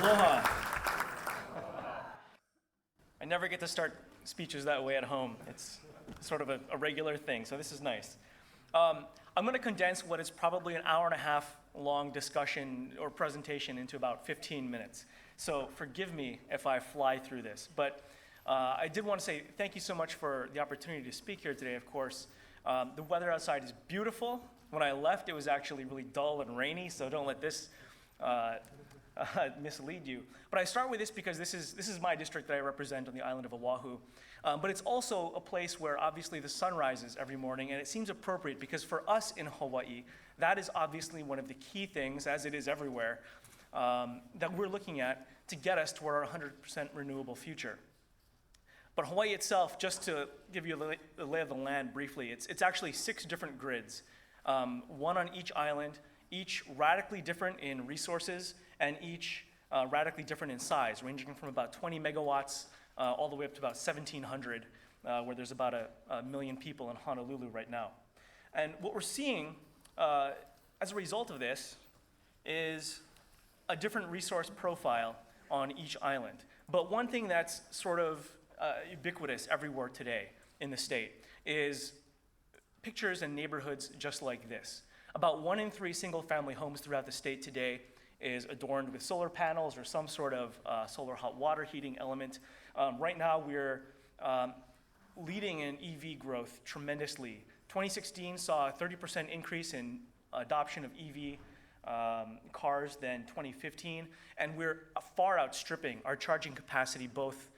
Aloha. I never get to start speeches that way at home. It's sort of a regular thing, so this is nice. I'm going to condense what is probably an hour and a half long discussion or presentation into about 15 minutes. So forgive me if I fly through this. But I did want to say thank you so much for the opportunity to speak here today, of course. The weather outside is beautiful. When I left, it was actually really dull and rainy, so don't let this mislead you. But I start with this because this is my district that I represent on the island of Oahu. But it's also a place where obviously the sun rises every morning, and it seems appropriate because for us in Hawaii, that is obviously one of the key things, as it is everywhere, that we're looking at to get us toward our 100% renewable future. But Hawaii itself, just to give you the lay of the land briefly, it's actually 6 different grids, one on each island, each radically different in resources, and each radically different in size, ranging from about 20 megawatts all the way up to about 1,700, where there's about a million people in Honolulu right now. And what we're seeing as a result of this is a different resource profile on each island. But one thing that's sort of ubiquitous everywhere today in the state is pictures and neighborhoods just like this. About 1 in 3 single-family homes throughout the state today is adorned with solar panels or some sort of solar hot water heating element. Right now, we're leading in EV growth tremendously. 2016 saw a 30% increase in adoption of EV cars than 2015, and we're far outstripping our charging capacity both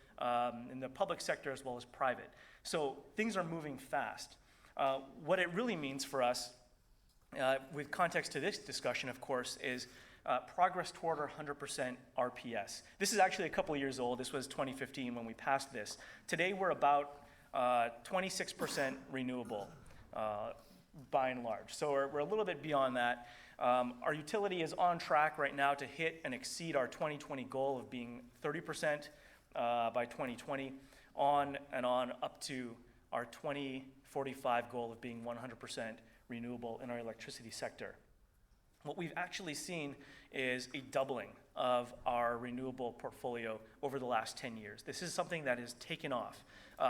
in the public sector as well as private. So things are moving fast. What it really means for us, with context to this discussion, of course, is progress toward our 100% RPS. This is actually a couple of years old. This was 2015 when we passed this. Today we're about 26% renewable by and large. So we're a little bit beyond that. Our utility is on track right now to hit and exceed our 2020 goal of being 30% by 2020, on and on up to our 2045 goal of being 100% renewable in our electricity sector. What we've actually seen is a doubling of our renewable portfolio over the last 10 years. This is something that has taken off,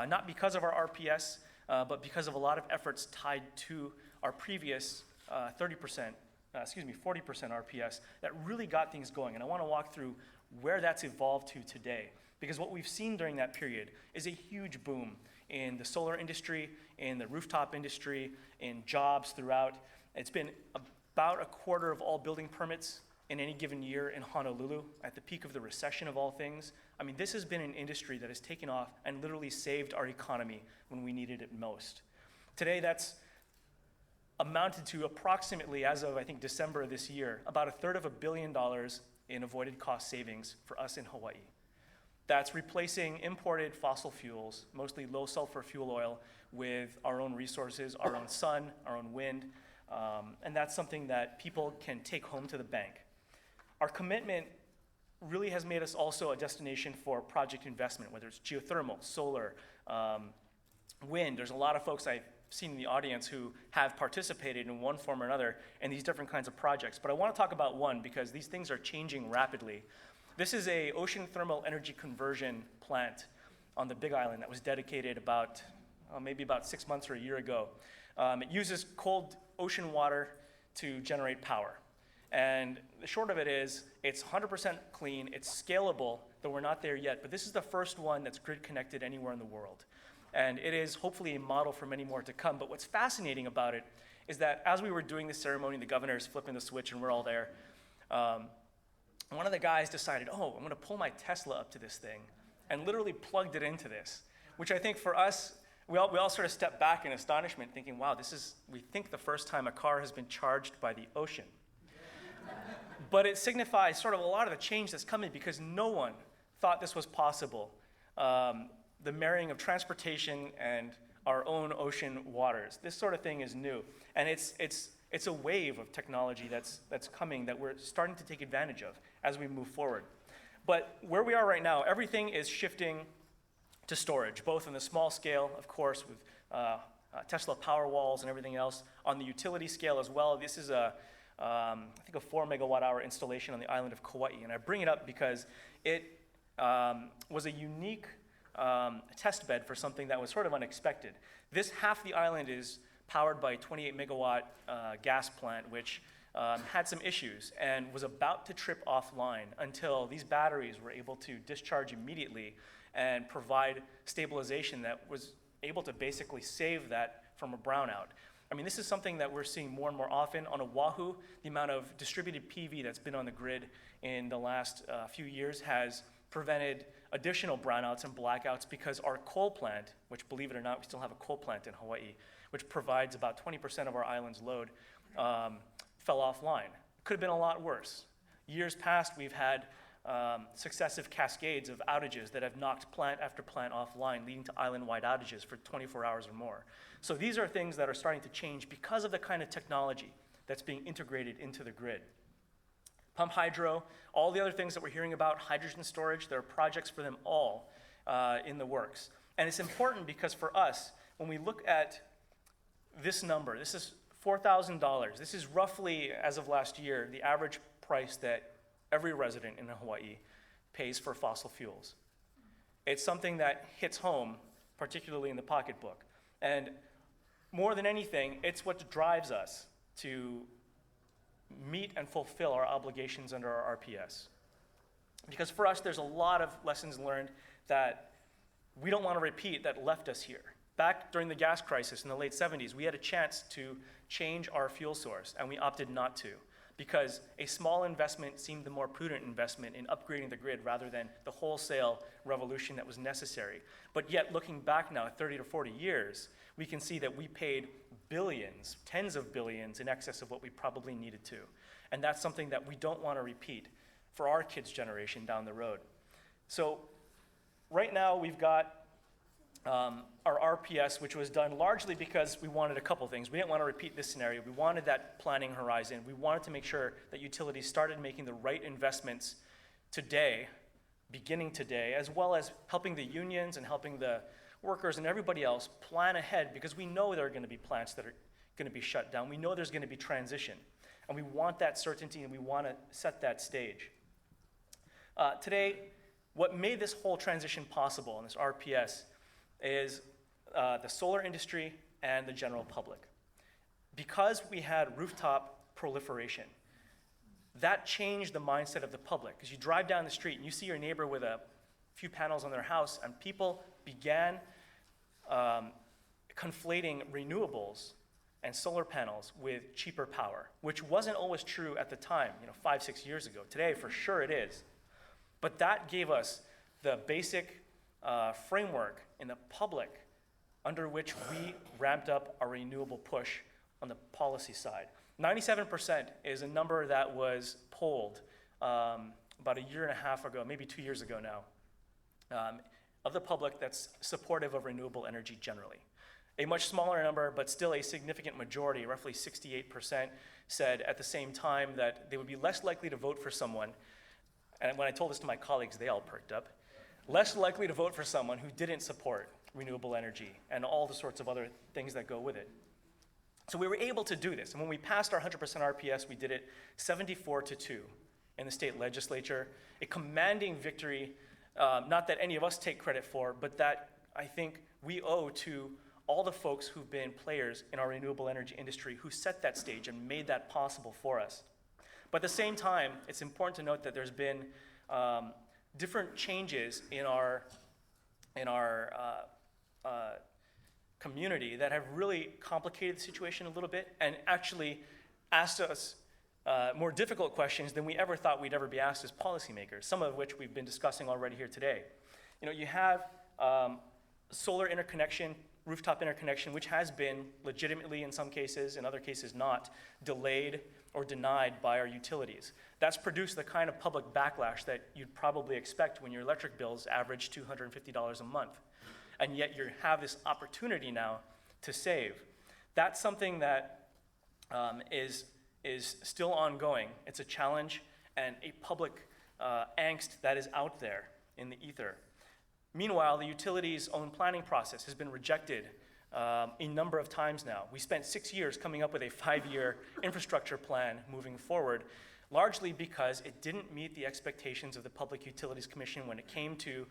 not because of our RPS, but because of a lot of efforts tied to our previous 40% RPS that really got things going. And I want to walk through where that's evolved to today, because what we've seen during that period is a huge boom in the solar industry, in the rooftop industry, in jobs throughout. It's been about a quarter of all building permits in any given year in Honolulu at the peak of the recession of all things. I mean, this has been an industry that has taken off and literally saved our economy when we needed it most. Today, that's amounted to approximately, as of I think December of this year, about $1/3 billion in avoided cost savings for us in Hawaii. That's replacing imported fossil fuels, mostly low sulfur fuel oil, with our own resources, our own sun, our own wind, and that's something that people can take home to the bank. Our commitment really has made us also a destination for project investment, whether it's geothermal, solar, wind. There's a lot of folks I've seen in the audience who have participated in one form or another in these different kinds of projects. But I want to talk about one because these things are changing rapidly. This is a ocean thermal energy conversion plant on the Big Island that was dedicated about, maybe about 6 months or a year ago. It uses cold ocean water to generate power. And the short of it is, it's 100% clean, it's scalable, though we're not there yet, but this is the first one that's grid connected anywhere in the world. And it is hopefully a model for many more to come. But what's fascinating about it is that as we were doing the ceremony, the governor's flipping the switch and we're all there, one of the guys decided, I'm going to pull my Tesla up to this thing, and literally plugged it into this, which I think for us, we all sort of stepped back in astonishment, thinking, wow, we think the first time a car has been charged by the ocean. But it signifies sort of a lot of the change that's coming because no one thought this was possible. The marrying of transportation and our own ocean waters. This sort of thing is new. And it's a wave of technology that's coming that we're starting to take advantage of as we move forward. But where we are right now, everything is shifting to storage, both on the small scale, of course, with Tesla Powerwalls and everything else, on the utility scale as well. This is a I think a 4 megawatt hour installation on the island of Kauai. And I bring it up because it was a unique test bed for something that was sort of unexpected. This half the island is powered by a 28 megawatt gas plant, which had some issues and was about to trip offline until these batteries were able to discharge immediately and provide stabilization that was able to basically save that from a brownout. I mean, this is something that we're seeing more and more often on Oahu. The amount of distributed PV that's been on the grid in the last few years has prevented additional brownouts and blackouts because our coal plant, which, believe it or not, we still have a coal plant in Hawaii, which provides about 20% of our island's load, fell offline. It could have been a lot worse. Years past, we've had successive cascades of outages that have knocked plant after plant offline, leading to island-wide outages for 24 hours or more. So these are things that are starting to change because of the kind of technology that's being integrated into the grid. Pump hydro, all the other things that we're hearing about, hydrogen storage, there are projects for them all in the works. And it's important because for us, when we look at this number, this is $4,000. This is roughly, as of last year, the average price that every resident in Hawaii pays for fossil fuels. It's something that hits home, particularly in the pocketbook. And more than anything, it's what drives us to meet and fulfill our obligations under our RPS. Because for us, there's a lot of lessons learned that we don't want to repeat that left us here. Back during the gas crisis in the late 70s, we had a chance to change our fuel source, and we opted not to, because a small investment seemed the more prudent investment in upgrading the grid rather than the wholesale revolution that was necessary. But yet, looking back now, 30 to 40 years, we can see that we paid billions, tens of billions, in excess of what we probably needed to. And that's something that we don't want to repeat for our kids' generation down the road. So right now, we've got our RPS, which was done largely because we wanted a couple things. We didn't want to repeat this scenario. We wanted that planning horizon. We wanted to make sure that utilities started making the right investments today, beginning today, as well as helping the unions and helping the workers and everybody else plan ahead, because we know there are going to be plants that are going to be shut down. We know there's going to be transition. And we want that certainty, and we want to set that stage. Today, what made this whole transition possible in this RPS is the solar industry and the general public. Because we had rooftop proliferation, that changed the mindset of the public. Because you drive down the street and you see your neighbor with a few panels on their house, and people began conflating renewables and solar panels with cheaper power, which wasn't always true at the time, 5, 6 years ago. Today, for sure it is. But that gave us the basic framework in the public under which we ramped up our renewable push on the policy side. 97% is a number that was polled about a year and a half ago, maybe 2 years ago now, of the public that's supportive of renewable energy generally. A much smaller number, but still a significant majority, roughly 68%, said at the same time that they would be less likely to vote for someone, and when I told this to my colleagues, they all perked up, less likely to vote for someone who didn't support renewable energy and all the sorts of other things that go with it. So we were able to do this, and when we passed our 100% RPS, we did it 74-2 in the state legislature, a commanding victory, not that any of us take credit for, but that I think we owe to all the folks who've been players in our renewable energy industry who set that stage and made that possible for us. But at the same time, it's important to note that there's been different changes in our community that have really complicated the situation a little bit and actually asked us more difficult questions than we ever thought we'd ever be asked as policymakers, some of which we've been discussing already here today. You have solar interconnection, rooftop interconnection, which has been legitimately, in some cases, in other cases not, delayed or denied by our utilities. That's produced the kind of public backlash that you'd probably expect when your electric bills average $250 a month. And yet you have this opportunity now to save. That's something that is still ongoing. It's a challenge and a public angst that is out there in the ether. Meanwhile, the utilities' own planning process has been rejected a number of times now. We spent 6 years coming up with a 5-year infrastructure plan moving forward, largely because it didn't meet the expectations of the Public Utilities Commission when it came to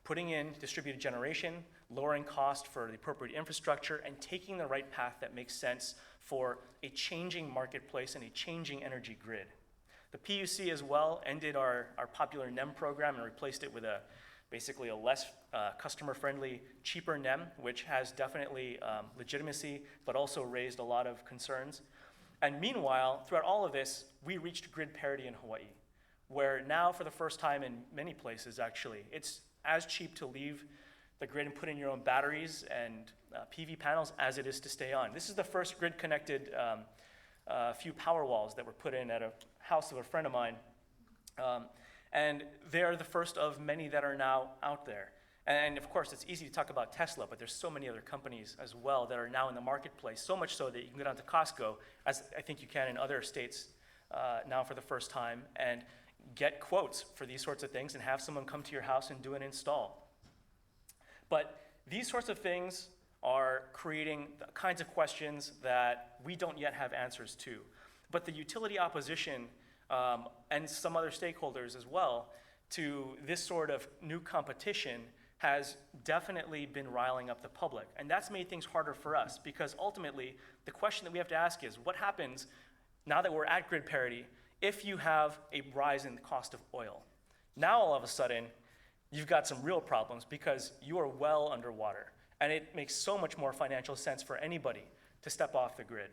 putting in distributed generation, lowering cost for the appropriate infrastructure, and taking the right path that makes sense for a changing marketplace and a changing energy grid. The PUC as well ended our popular NEM program and replaced it with basically a less customer-friendly, cheaper NEM, which has definitely legitimacy, but also raised a lot of concerns. And meanwhile, throughout all of this, we reached grid parity in Hawaii, where now for the first time in many places actually, it's as cheap to leave the grid and put in your own batteries and PV panels as it is to stay on. This is the first grid-connected few power walls that were put in at a house of a friend of mine. And they're the first of many that are now out there. And of course, it's easy to talk about Tesla, but there's so many other companies as well that are now in the marketplace, so much so that you can go down to Costco, as I think you can in other states now for the first time, and get quotes for these sorts of things and have someone come to your house and do an install. But these sorts of things are creating the kinds of questions that we don't yet have answers to. But the utility opposition and some other stakeholders as well to this sort of new competition has definitely been riling up the public. And that's made things harder for us because ultimately the question that we have to ask is what happens now that we're at grid parity if you have a rise in the cost of oil? Now all of a sudden you've got some real problems because you are well underwater. And it makes so much more financial sense for anybody to step off the grid.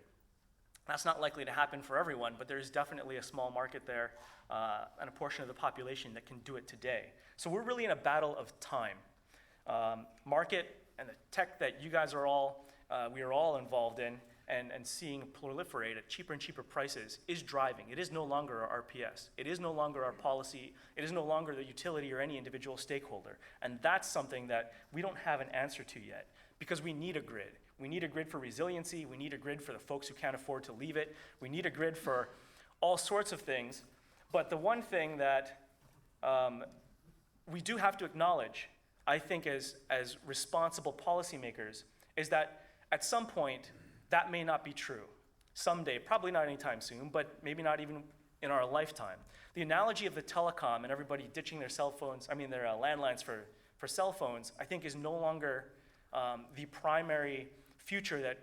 That's not likely to happen for everyone, but there's definitely a small market there and a portion of the population that can do it today. So we're really in a battle of time. Market and the tech that you guys are all, we are all involved in and seeing proliferate at cheaper and cheaper prices is driving. It is no longer our RPS. It is no longer our policy. It is no longer the utility or any individual stakeholder. And that's something that we don't have an answer to yet because we need a grid. We need a grid for resiliency. We need a grid for the folks who can't afford to leave it. We need a grid for all sorts of things. But the one thing that we do have to acknowledge, I think as responsible policymakers, is that at some point, that may not be true. Someday, probably not anytime soon, but maybe not even in our lifetime. The analogy of the telecom and everybody ditching their cell phones, their landlines for cell phones, I think is no longer the primary future that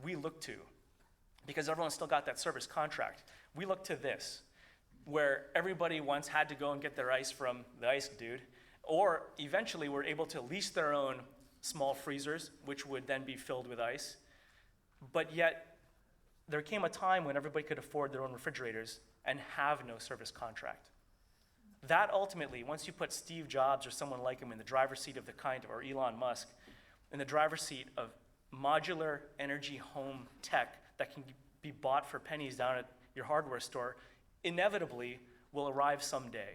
we look to because everyone's still got that service contract. We look to this, where everybody once had to go and get their ice from the ice dude, or eventually were able to lease their own small freezers, which would then be filled with ice. But yet, there came a time when everybody could afford their own refrigerators and have no service contract. That ultimately, once you put Steve Jobs or someone like him in the driver's seat of the kind, or Elon Musk, in the driver's seat of modular energy home tech that can be bought for pennies down at your hardware store, inevitably will arrive someday.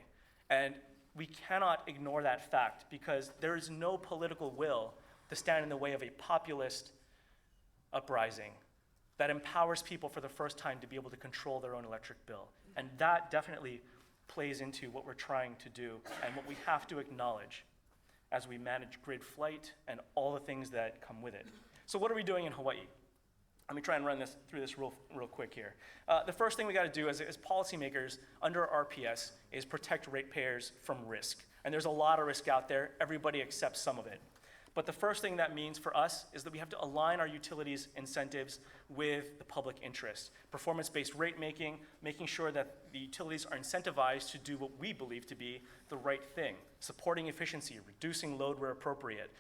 And we cannot ignore that fact because there is no political will to stand in the way of a populist uprising that empowers people for the first time to be able to control their own electric bill. And that definitely plays into what we're trying to do and what we have to acknowledge as we manage grid flight and all the things that come with it. So what are we doing in Hawaii? Let me try and run through this real quick here. The first thing we got to do as policymakers under RPS is protect ratepayers from risk. And there's a lot of risk out there. Everybody accepts some of it. But the first thing that means for us is that we have to align our utilities incentives with the public interest. Performance-based rate making, making sure that the utilities are incentivized to do what we believe to be the right thing. Supporting efficiency, reducing load where appropriate,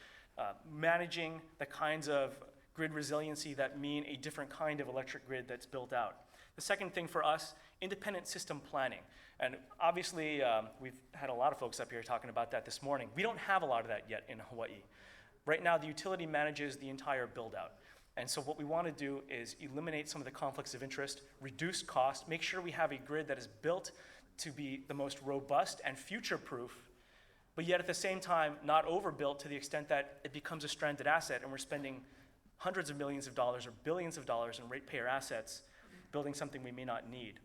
managing the kinds of grid resiliency that mean a different kind of electric grid that's built out. The second thing for us, independent system planning. And obviously, we've had a lot of folks up here talking about that this morning. We don't have a lot of that yet in Hawaii. Right now, the utility manages the entire build-out. And so what we want to do is eliminate some of the conflicts of interest, reduce cost, make sure we have a grid that is built to be the most robust and future-proof, but yet at the same time, not overbuilt to the extent that it becomes a stranded asset and we're spending hundreds of millions of dollars or billions of dollars in ratepayer assets building something we may not need.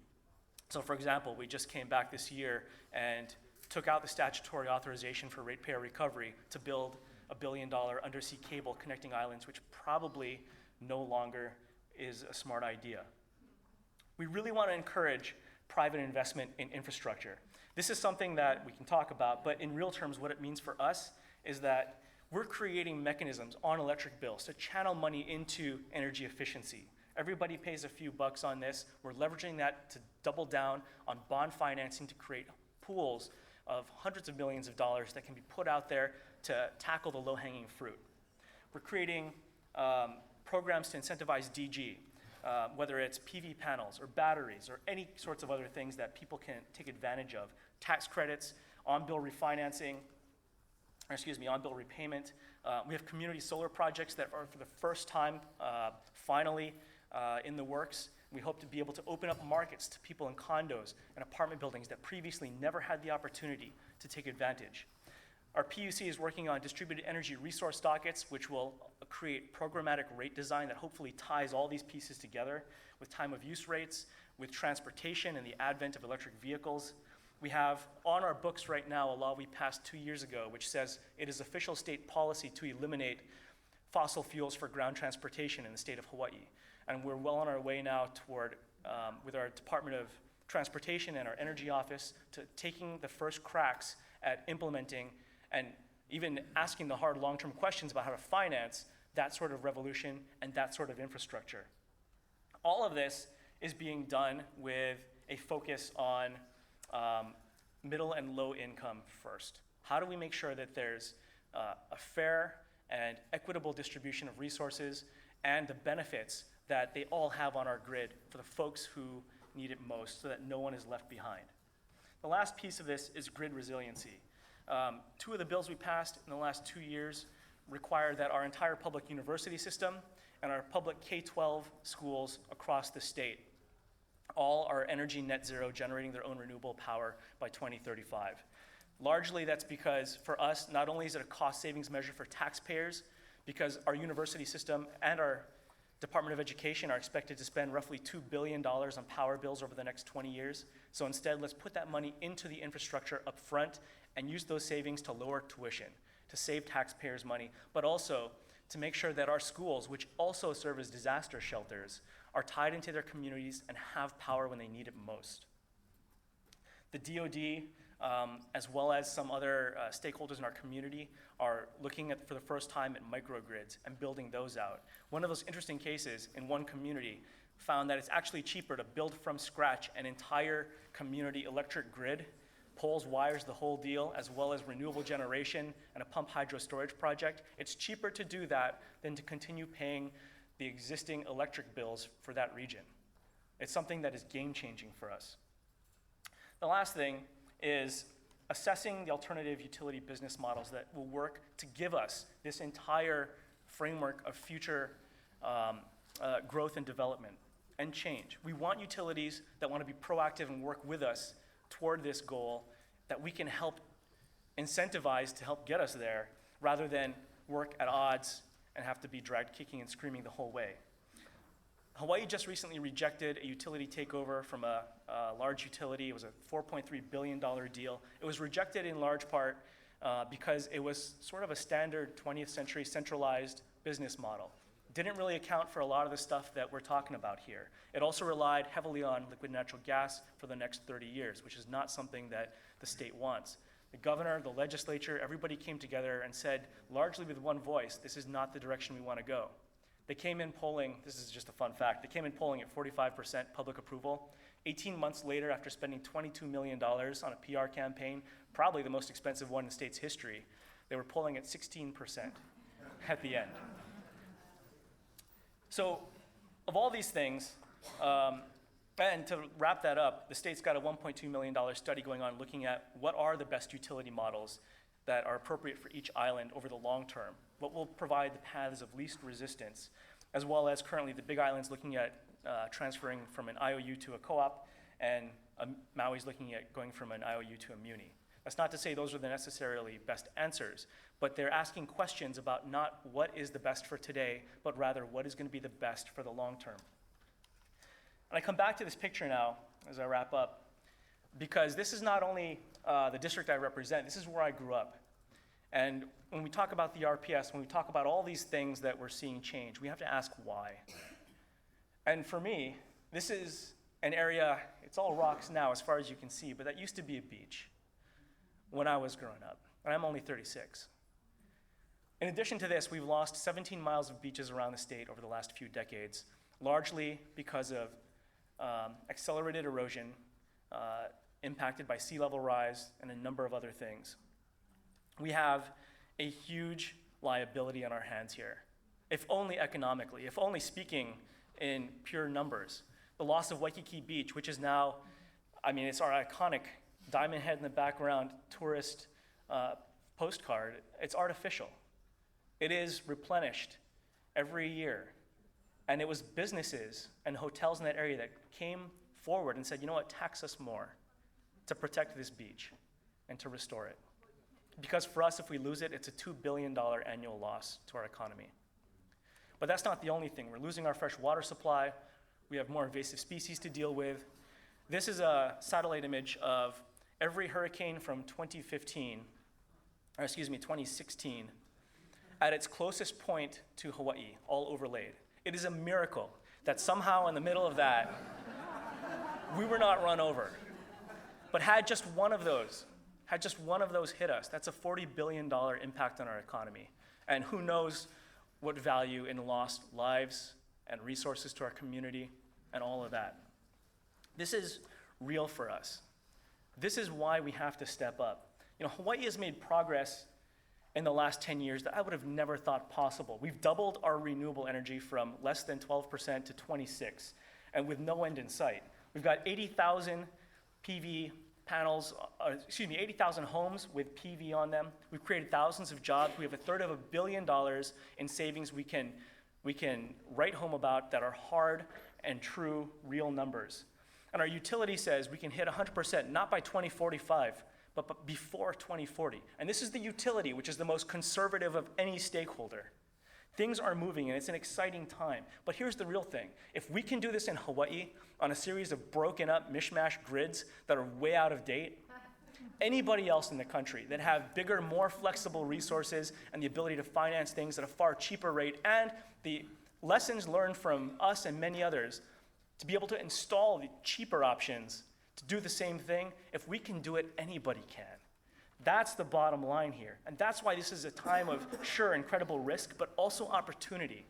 So for example, we just came back this year and took out the statutory authorization for ratepayer recovery to build $1 billion undersea cable connecting islands, which probably no longer is a smart idea. We really want to encourage private investment in infrastructure. This is something that we can talk about, but in real terms, what it means for us is that we're creating mechanisms on electric bills to channel money into energy efficiency. Everybody pays a few bucks on this. We're leveraging that to double down on bond financing to create pools of hundreds of millions of dollars that can be put out there to tackle the low-hanging fruit. We're creating programs to incentivize DG, whether it's PV panels or batteries or any sorts of other things that people can take advantage of. Tax credits, on-bill refinancing, on-bill repayment. We have community solar projects that are for the first time finally in the works. We hope to be able to open up markets to people in condos and apartment buildings that previously never had the opportunity to take advantage. Our PUC is working on distributed energy resource dockets, which will create programmatic rate design that hopefully ties all these pieces together with time of use rates, with transportation and the advent of electric vehicles. We have on our books right now a law we passed 2 years ago, which says it is official state policy to eliminate fossil fuels for ground transportation in the state of Hawaii. And we're well on our way now toward, with our Department of Transportation and our Energy Office, to taking the first cracks at implementing and even asking the hard long-term questions about how to finance that sort of revolution and that sort of infrastructure. All of this is being done with a focus on middle and low income first. How do we make sure that there's a fair and equitable distribution of resources and the benefits that they all have on our grid for the folks who need it most so that no one is left behind? The last piece of this is grid resiliency. Two of the bills we passed in the last 2 years require that our entire public university system and our public K-12 schools across the state all are energy net zero, generating their own renewable power by 2035. Largely that's because for us, not only is it a cost savings measure for taxpayers, because our university system and our Department of Education are expected to spend roughly $2 billion on power bills over the next 20 years. So instead, let's put that money into the infrastructure up front and use those savings to lower tuition, to save taxpayers money, but also to make sure that our schools, which also serve as disaster shelters, are tied into their communities and have power when they need it most. The DoD, as well as some other stakeholders in our community, are looking at, for the first time, at microgrids and building those out. One of those interesting cases in one community found that it's actually cheaper to build from scratch an entire community electric grid, poles, wires, the whole deal, as well as renewable generation and a pump hydro storage project. It's cheaper to do that than to continue paying the existing electric bills for that region. It's something that is game-changing for us. The last thing is assessing the alternative utility business models that will work to give us this entire framework of future growth and development and change. We want utilities that want to be proactive and work with us toward this goal that we can help incentivize to help get us there, rather than work at odds and have to be dragged kicking and screaming the whole way. Hawaii just recently rejected a utility takeover from a large utility. It was a $4.3 billion deal. It was rejected in large part because it was sort of a standard 20th century centralized business model. Didn't really account for a lot of the stuff that we're talking about here. It also relied heavily on liquid natural gas for the next 30 years, which is not something that the state wants. The governor, the legislature, everybody came together and said, largely with one voice, this is not the direction we want to go. They came in polling, this is just a fun fact, they came in polling at 45% public approval. 18 months later, after spending $22 million on a PR campaign, probably the most expensive one in the state's history, they were polling at 16% at the end. So, of all these things, and to wrap that up, the state's got a $1.2 million study going on looking at what are the best utility models that are appropriate for each island over the long term. What will provide the paths of least resistance, as well as currently the Big Island's looking at transferring from an IOU to a co-op, and Maui's looking at going from an IOU to a muni. That's not to say those are the necessarily best answers, but they're asking questions about not what is the best for today, but rather what is going to be the best for the long term. And I come back to this picture now as I wrap up, because this is not only the district I represent, this is where I grew up. And when we talk about the RPS, when we talk about all these things that we're seeing change, we have to ask why. And for me, this is an area, it's all rocks now as far as you can see, but that used to be a beach when I was growing up, and I'm only 36. In addition to this, we've lost 17 miles of beaches around the state over the last few decades, largely because of accelerated erosion, impacted by sea level rise, and a number of other things. We have a huge liability on our hands here, if only economically, if only speaking in pure numbers. The loss of Waikiki Beach, which is now, it's our iconic diamond head in the background tourist postcard. It's artificial. It is replenished every year. And it was businesses and hotels in that area that came forward and said, you know what, tax us more to protect this beach and to restore it. Because for us, if we lose it, it's a $2 billion annual loss to our economy. But that's not the only thing. We're losing our fresh water supply. We have more invasive species to deal with. This is a satellite image of every hurricane from 2016, at its closest point to Hawaii, all overlaid. It is a miracle that somehow in the middle of that, we were not run over. But had just one of those hit us, that's a $40 billion impact on our economy. And who knows what value in lost lives and resources to our community and all of that. This is real for us. This is why we have to step up. Hawaii has made progress in the last 10 years that I would have never thought possible. We've doubled our renewable energy from less than 12% to 26%, and with no end in sight. We've got 80,000 PV panels, 80,000 homes with PV on them. We've created thousands of jobs. We have $250 million in savings we can write home about that are hard and true, real numbers. And our utility says we can hit 100%, not by 2045, but before 2040. And this is the utility, which is the most conservative of any stakeholder. Things are moving, and it's an exciting time. But here's the real thing. If we can do this in Hawaii on a series of broken up mishmash grids that are way out of date, anybody else in the country that have bigger, more flexible resources and the ability to finance things at a far cheaper rate, and the lessons learned from us and many others to be able to install the cheaper options to do the same thing, if we can do it, anybody can. That's the bottom line here. And that's why this is a time of, sure, incredible risk, but also opportunity.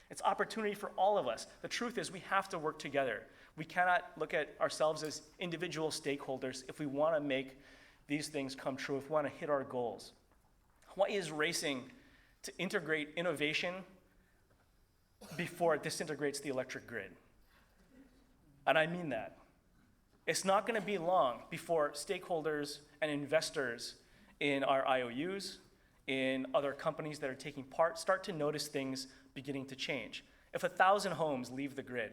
It's opportunity for all of us. The truth is we have to work together. We cannot look at ourselves as individual stakeholders if we want to make these things come true, if we want to hit our goals. Hawaii is racing to integrate innovation before it disintegrates the electric grid. And I mean that. It's not going to be long before stakeholders and investors in our IOUs, in other companies that are taking part, start to notice things beginning to change. If 1,000 homes leave the grid,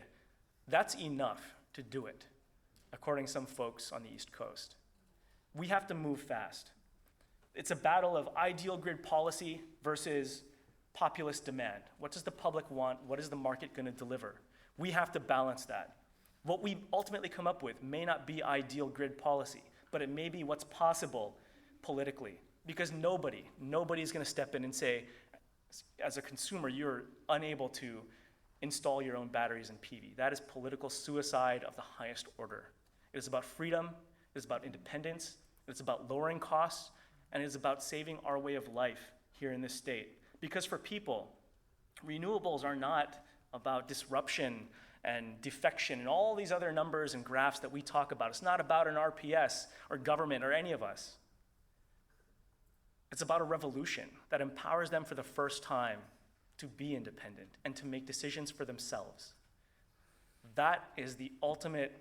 that's enough to do it, according to some folks on the East Coast. We have to move fast. It's a battle of ideal grid policy versus populist demand. What does the public want? What is the market going to deliver? We have to balance that. What we ultimately come up with may not be ideal grid policy, but it may be what's possible politically. Because nobody's going to step in and say, as a consumer, you're unable to install your own batteries and PV. That is political suicide of the highest order. It is about freedom, it is about independence, it is about lowering costs, and it is about saving our way of life here in this state. Because for people, renewables are not about disruption and defection and all these other numbers and graphs that we talk about. It's not about an RPS or government or any of us. It's about a revolution that empowers them for the first time to be independent and to make decisions for themselves. That is the ultimate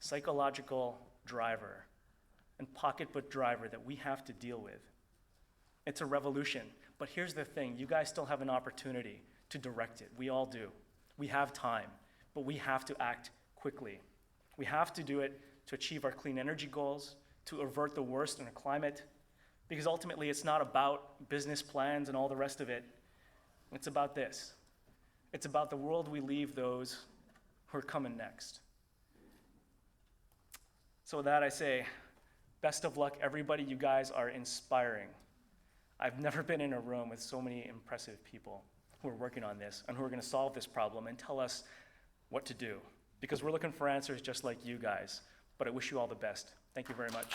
psychological driver and pocketbook driver that we have to deal with. It's a revolution. But here's the thing, you guys still have an opportunity to direct it. We all do. We have time, but we have to act quickly. We have to do it to achieve our clean energy goals, to avert the worst in the climate, because ultimately it's not about business plans and all the rest of it. It's about this. It's about the world we leave those who are coming next. So with that I say, best of luck, everybody. You guys are inspiring. I've never been in a room with so many impressive people who are working on this and who are going to solve this problem and tell us what to do. Because we're looking for answers just like you guys. But I wish you all the best. Thank you very much.